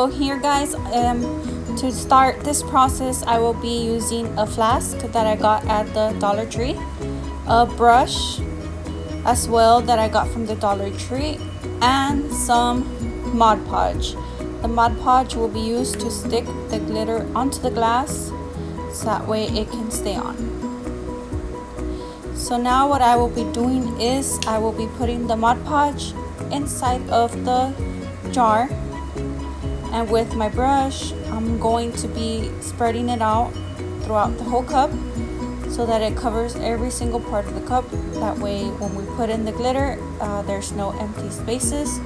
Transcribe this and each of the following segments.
So here guys, to start this process I will be using a flask that I got at the Dollar Tree, a brush as well that I got from the Dollar Tree, and some Mod Podge. The Mod Podge will be used to stick the glitter onto the glass so that way it can stay on. So now what I will be doing is I will be putting the Mod Podge inside of the jar, and with my brush I'm going to be spreading it out throughout the whole cup so that it covers every single part of the cup. That way when we put in the glitter, there's no empty spaces.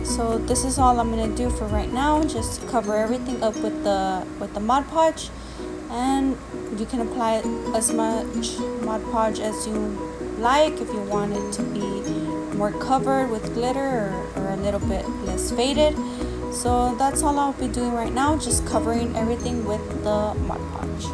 So this is all I'm going to do for right now, just cover everything up with the Mod Podge, and you can apply as much Mod Podge as you like. If you want it to be more covered with glitter or a little bit less faded. So that's all I'll be doing right now, just covering everything with the Mod Podge.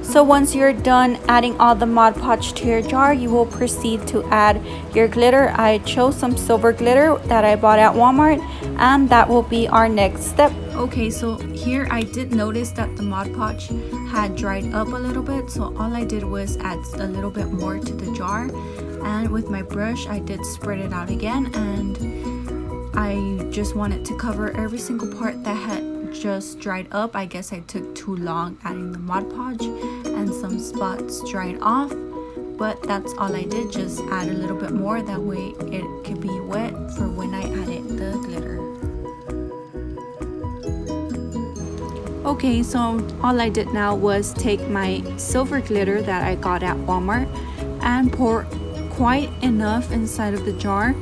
So once you're done adding all the Mod Podge to your jar, you will proceed to add your glitter. I chose some silver glitter that I bought at Walmart, and that will be our next step. Okay, so here I did notice that the Mod Podge had dried up a little bit, so all I did was add a little bit more to the jar, and with my brush I did spread it out again, and I just wanted to cover every single part that had just dried up. I guess I took too long adding the Mod Podge and some spots dried off, but that's all I did, just add a little bit more, that way it could be wet for when I added the glitter. Okay, so all I did now was take my silver glitter that I got at Walmart and pour quite enough inside of the jar,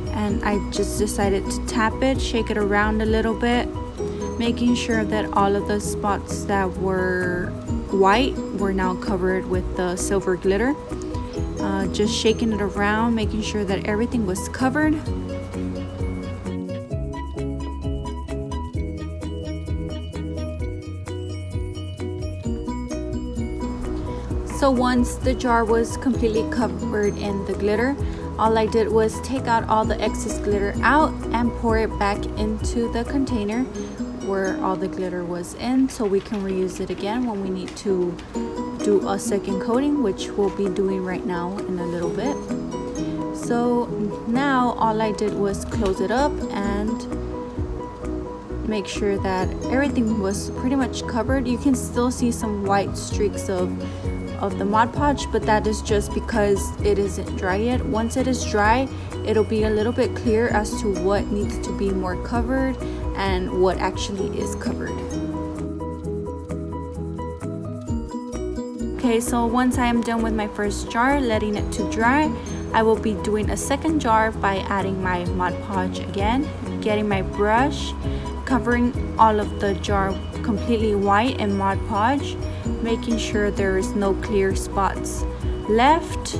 and I just decided to tap it, shake it around a little bit, making sure that all of the spots that were white were now covered with the silver glitter. Just shaking it around, making sure that everything was covered. So once the jar was completely covered in the glitter, all I did was take out all the excess glitter out and pour it back into the container where all the glitter was in, so we can reuse it again when we need to do a second coating, which we'll be doing right now in a little bit. So now all I did was close it up and make sure that everything was pretty much covered. You can still see some white streaks of the Mod Podge, but that is just because it isn't dry yet. Once it is dry, it'll be a little bit clear as to what needs to be more covered and what actually is covered. Okay, so once I am done with my first jar, letting it to dry, I will be doing a second jar by adding my Mod Podge again, getting my brush, covering all of the jar completely white in Mod Podge, making sure there is no clear spots left.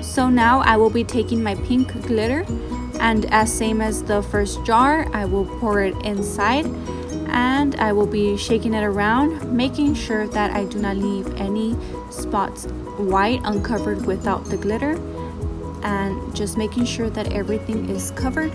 So now I will be taking my pink glitter, and as same as the first jar, I will pour it inside, and I will be shaking it around, making sure that I do not leave any spots white uncovered without the glitter, and just making sure that everything is covered.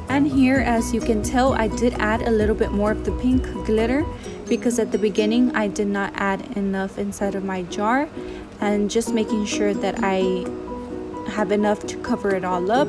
And here, as you can tell, I did add a little bit more of the pink glitter because at the beginning I did not add enough inside of my jar, and just making sure that I have enough to cover it all up.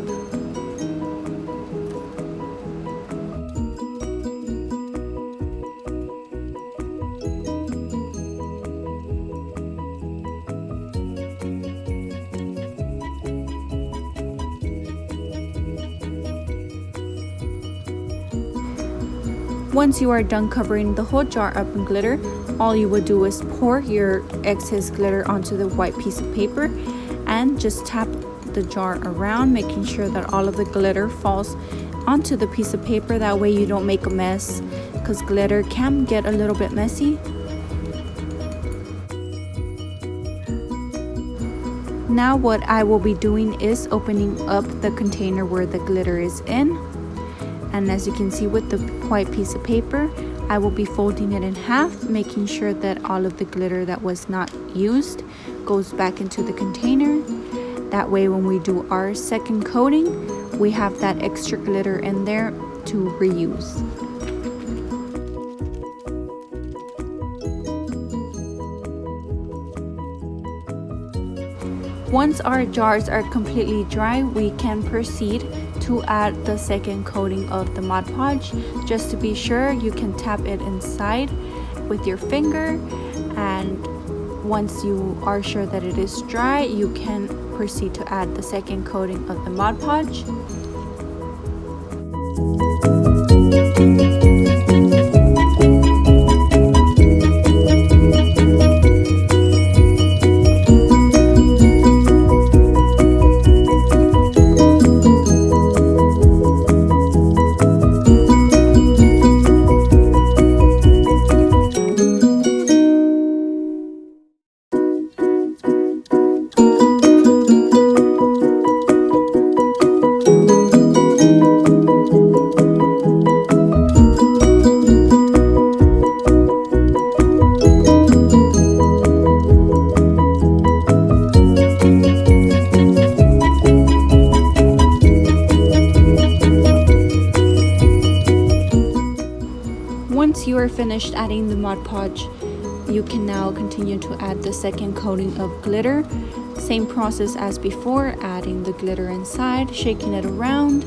Once you are done covering the whole jar up in glitter, all you will do is pour your excess glitter onto the white piece of paper and just tap the jar around, making sure that all of the glitter falls onto the piece of paper. That way you don't make a mess, because glitter can get a little bit messy. Now what I will be doing is opening up the container where the glitter is in. And as you can see with the white piece of paper, I will be folding it in half, making sure that all of the glitter that was not used goes back into the container. That way when we do our second coating, we have that extra glitter in there to reuse. Once our jars are completely dry, we can proceed to add the second coating of the Mod Podge. Just to be sure, you can tap it inside with your finger, and once you are sure that it is dry, you can proceed to add the second coating of the Mod Podge. Once you are finished adding the Mod Podge, you can now continue to add the second coating of glitter. Same process as before, adding the glitter inside, shaking it around.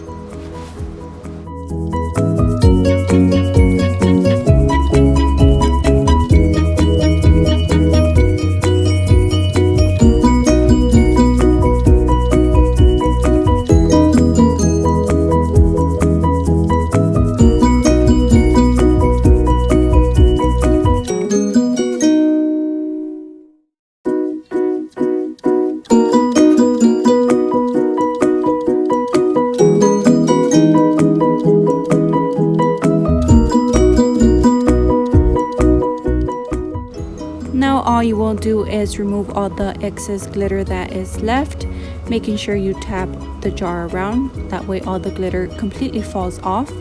Now all you will do is remove all the excess glitter that is left, making sure you tap the jar around. That way all the glitter completely falls off.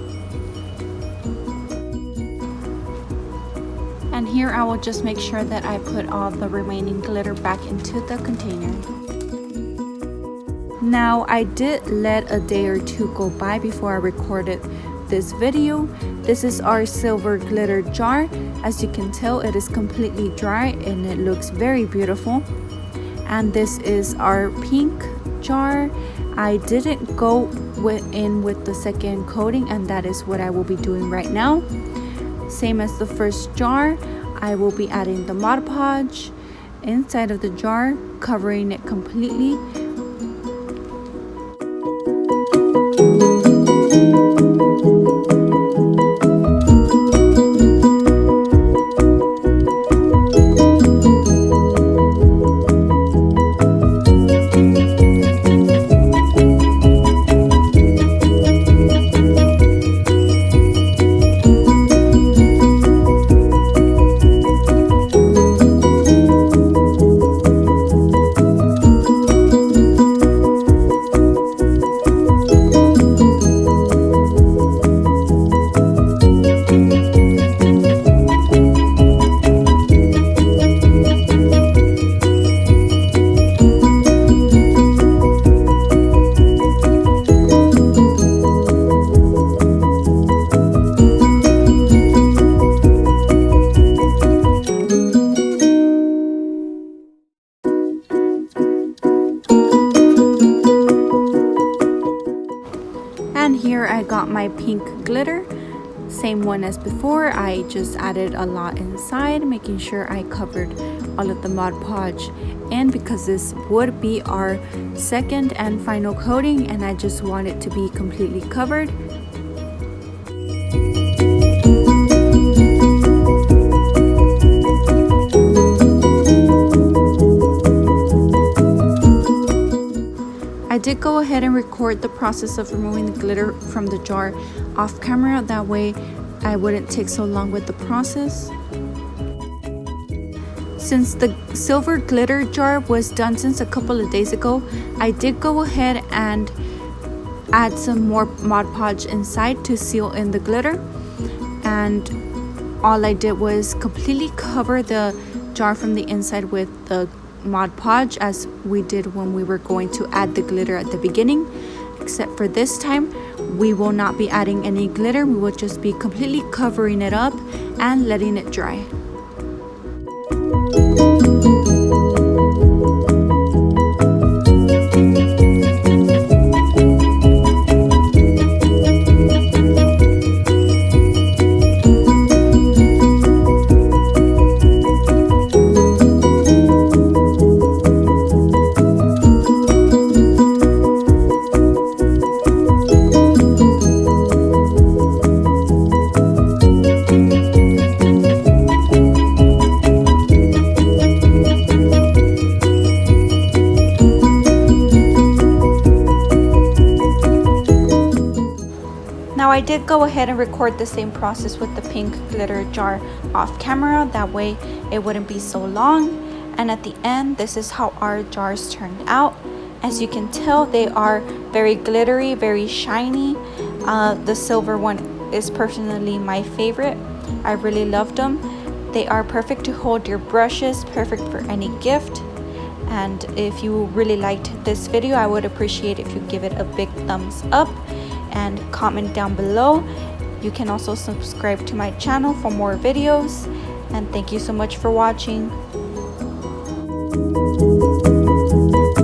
And here I will just make sure that I put all the remaining glitter back into the container. Now I did let a day or two go by before I recorded this video. This is our silver glitter jar. As you can tell, it is completely dry and it looks very beautiful. And this is our pink jar. I didn't go in with the second coating, and that is what I will be doing right now. Same as the first jar, I will be adding the Mod Podge inside of the jar, covering it completely. And here I got my pink glitter, same one as before. I just added a lot inside, making sure I covered all of the Mod Podge. And because this would be our second and final coating, and I just want it to be completely covered, did go ahead and record the process of removing the glitter from the jar off camera. That way I wouldn't take so long with the process. Since the silver glitter jar was done since a couple of days ago, I did go ahead and add some more Mod Podge inside to seal in the glitter. And all I did was completely cover the jar from the inside with the Mod Podge, as we did when we were going to add the glitter at the beginning. Except for this time, we will not be adding any glitter. We will just be completely covering it up and letting it dry. Now I did go ahead and record the same process with the pink glitter jar off camera, that way it wouldn't be so long. And at the end, this is how our jars turned out. As you can tell, they are very glittery, very shiny. The silver one is personally my favorite. I really loved them. They are perfect to hold your brushes, perfect for any gift. And if you really liked this video, I would appreciate if you give it a big thumbs up and comment down below. You can also subscribe to my channel for more videos, and thank you so much for watching.